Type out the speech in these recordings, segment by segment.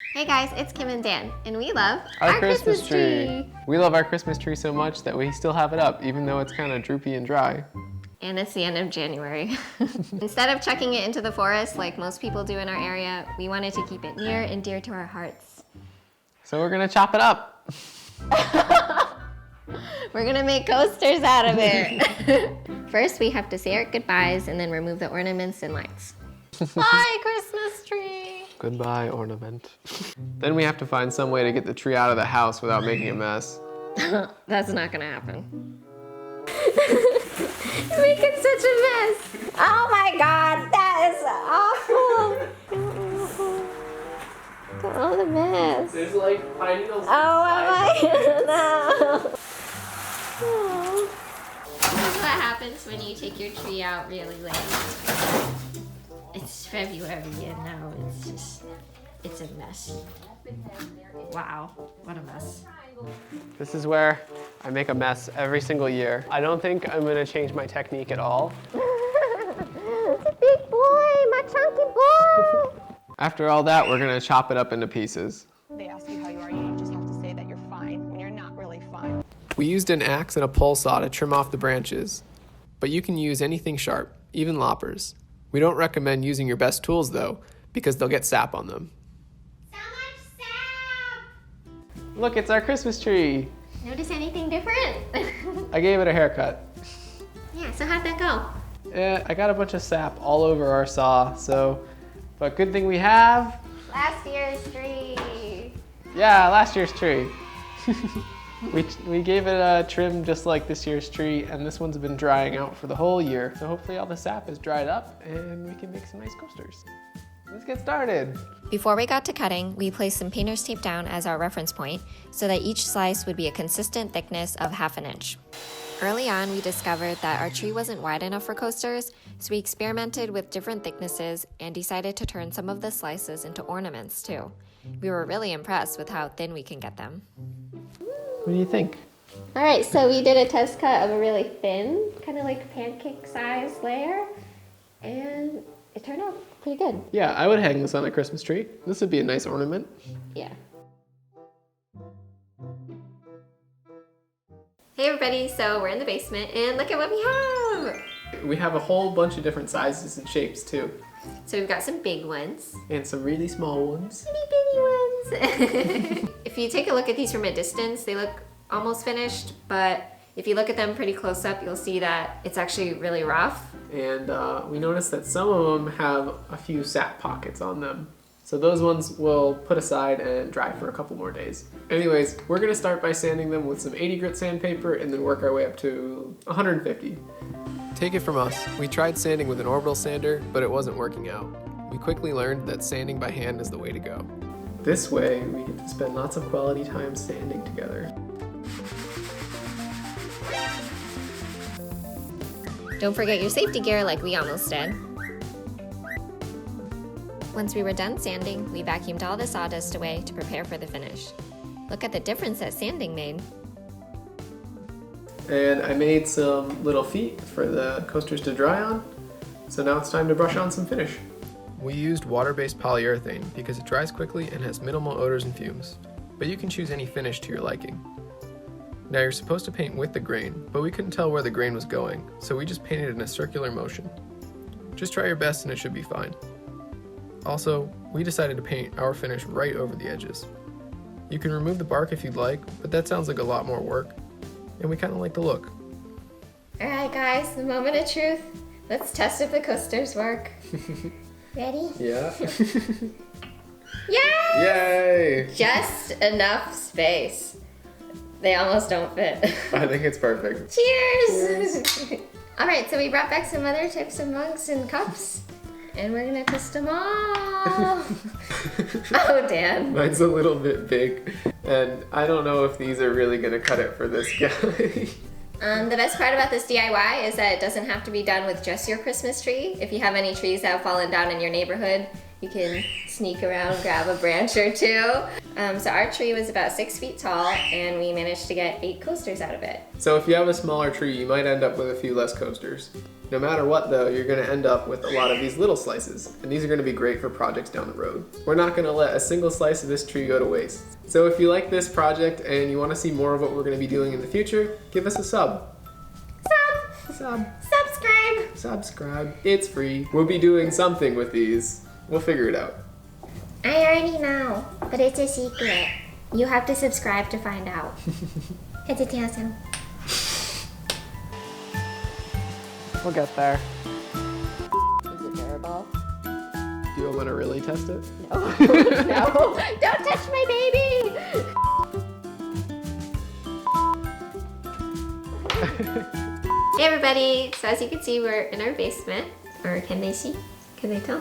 Hey guys, it's Kim and Dan, and we love our Christmas tree. We love our Christmas tree so much that we still have it up, even though it's kind of droopy and dry. And it's the end of January. Instead of chucking it into the forest like most people do in our area, we wanted to keep it near and dear to our hearts. So we're gonna chop it up. We're gonna make coasters out of it. First, we have to say our goodbyes and then remove the ornaments and lights. Bye, Christmas tree. Goodbye, ornament. Then we have to find some way to get the tree out of the house without making a mess. That's not gonna happen. You're making such a mess. Oh my God, that is awful. Look at all the mess. There's like pine needles. Oh my no. Oh. This is what happens when you take your tree out really late. It's February and now it's a mess. Wow, what a mess. This is where I make a mess every single year. I don't think I'm gonna change my technique at all. It's a big boy, my chunky boy. After all that, we're gonna chop it up into pieces. They ask you how you are, you just have to say that you're fine when you're not really fine. We used an axe and a pole saw to trim off the branches, but you can use anything sharp, even loppers. We don't recommend using your best tools though, because they'll get sap on them. So much sap! Look, it's our Christmas tree. Notice anything different? I gave it a haircut. Yeah, so how'd that go? Yeah, I got a bunch of sap all over our saw, but good thing we have. Last year's tree. Yeah, last year's tree. We gave it a trim just like this year's tree, and this one's been drying out for the whole year. So hopefully all the sap is dried up and we can make some nice coasters. Let's get started. Before we got to cutting, we placed some painter's tape down as our reference point so that each slice would be a consistent thickness of 1/2 inch. Early on, we discovered that our tree wasn't wide enough for coasters, so we experimented with different thicknesses and decided to turn some of the slices into ornaments too. We were really impressed with how thin we can get them. What do you think? All right, so we did a test cut of a really thin, kind of like pancake size layer, and it turned out pretty good. Yeah, I would hang this on a Christmas tree. This would be a nice ornament. Yeah. Hey everybody, so we're in the basement and look at what we have! We have a whole bunch of different sizes and shapes too. So we've got some big ones. And some really small ones. Itty bitty ones. If you take a look at these from a distance, they look almost finished, but if you look at them pretty close up, you'll see that it's actually really rough. And we noticed that some of them have a few sap pockets on them. So those ones we'll put aside and dry for a couple more days. Anyways, we're gonna start by sanding them with some 80 grit sandpaper and then work our way up to 150. Take it from us, we tried sanding with an orbital sander, but it wasn't working out. We quickly learned that sanding by hand is the way to go. This way, we get to spend lots of quality time sanding together. Don't forget your safety gear like we almost did. Once we were done sanding, we vacuumed all the sawdust away to prepare for the finish. Look at the difference that sanding made. And I made some little feet for the coasters to dry on. So now it's time to brush on some finish. We used water-based polyurethane because it dries quickly and has minimal odors and fumes. But you can choose any finish to your liking. Now you're supposed to paint with the grain, but we couldn't tell where the grain was going, so we just painted in a circular motion. Just try your best and it should be fine. Also, we decided to paint our finish right over the edges. You can remove the bark if you'd like, but that sounds like a lot more work. And we kind of like the look. All right guys, the moment of truth. Let's test if the coasters work. Ready? Yeah. Yay! Yay! Just enough space. They almost don't fit. I think it's perfect. Cheers! All right, so we brought back some other types of mugs and cups, and we're gonna twist them all. Oh, Dan. Mine's a little bit big, and I don't know if these are really gonna cut it for this guy. The best part about this DIY is that it doesn't have to be done with just your Christmas tree. If you have any trees that have fallen down in your neighborhood, You can sneak around, grab a branch or two. So our tree was about 6 feet tall, and we managed to get 8 coasters out of it. So if you have a smaller tree, you might end up with a few less coasters. No matter what though, you're gonna end up with a lot of these little slices, and these are gonna be great for projects down the road. We're not gonna let a single slice of this tree go to waste. So if you like this project and you wanna see more of what we're gonna be doing in the future, give us a sub. Subscribe. It's free. We'll be doing something with these. We'll figure it out. I already know, but it's a secret. You have to subscribe to find out. It's a TSM. We'll get there. Is it bearable? Do you want to really test it? No. No. Don't touch my baby! Hey everybody! So as you can see, we're in our basement. Or can they see? Can they tell?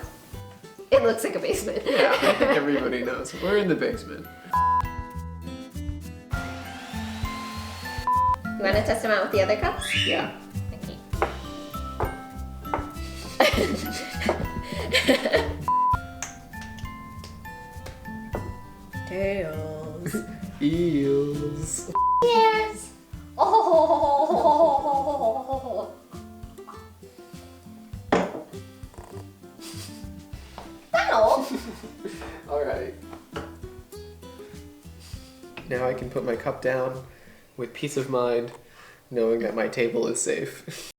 It looks like a basement. Yeah, I think everybody knows. We're in the basement. You want to test them out with the other cups? Yeah. Okay. Tails. Eels. Cheers! Oh! Ow! Alright. Now I can put my cup down with peace of mind, knowing that my table is safe.